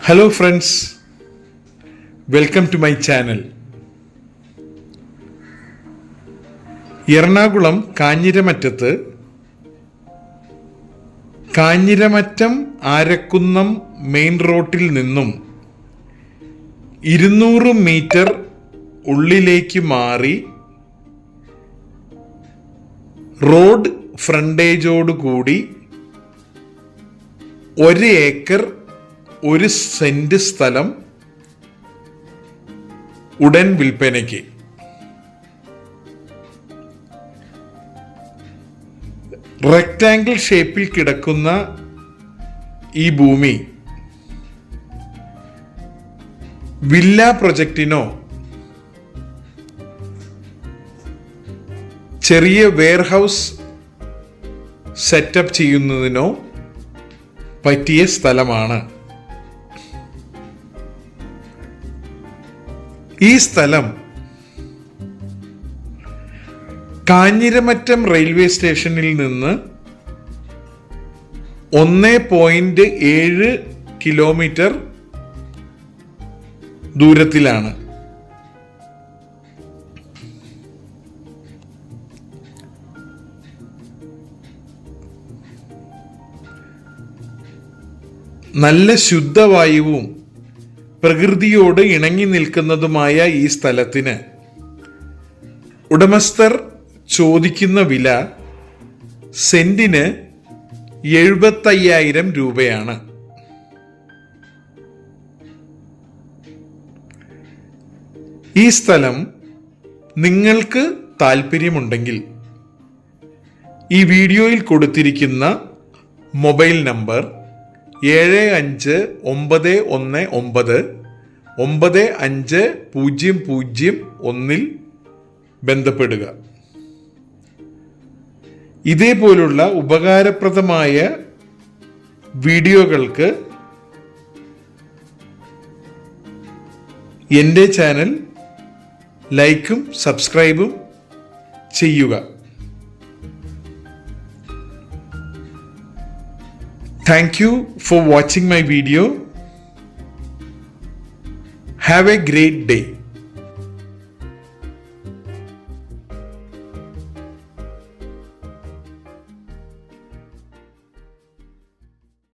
Hello friends, welcome to my channel. Ernakulam കാഞ്ഞിരമറ്റത്ത് Kanjiramattam Arakkunnam main റോഡിൽ നിന്നും 200 മീറ്റർ ഉള്ളിലേക്ക് മാറി റോഡ് ഫ്രണ്ടേജോടുകൂടി 1 ഏക്കർ 1 സെന്റ് സ്ഥലം ഉടൻ വിൽപ്പനയ്ക്ക്. റെക്ടാങ്കിൾ ഷേപ്പിൽ കിടക്കുന്ന ഈ ഭൂമി വില്ല പ്രൊജക്റ്റിനോ ചെറിയ വെയർഹൗസ് സെറ്റപ്പ് ചെയ്യുന്നതിനോ പറ്റിയ സ്ഥലമാണ്. ഈ സ്ഥലം കാഞ്ഞിരമറ്റം റെയിൽവേ സ്റ്റേഷനിൽ നിന്ന് 1.7 കിലോമീറ്റർ ദൂരത്തിലാണ്. നല്ല ശുദ്ധവായുവും പ്രകൃതിയോട് ഇണങ്ങി നിൽക്കുന്നതുമായ ഈ സ്ഥലത്തിന് ഉടമസ്ഥർ ചോദിക്കുന്ന വില സെന്റിന് 75,000 രൂപയാണ്. ഈ സ്ഥലം നിങ്ങൾക്ക് താല്പര്യമുണ്ടെങ്കിൽ ഈ വീഡിയോയിൽ കൊടുത്തിരിക്കുന്ന മൊബൈൽ നമ്പർ 7519950001 ബന്ധപ്പെടുക. ഇതേപോലുള്ള ഉപകാരപ്രദമായ വീഡിയോകൾക്ക് എൻ്റെ ചാനൽ ലൈക്കും സബ്സ്ക്രൈബും ചെയ്യുക. Thank you for watching my video. Have a great day.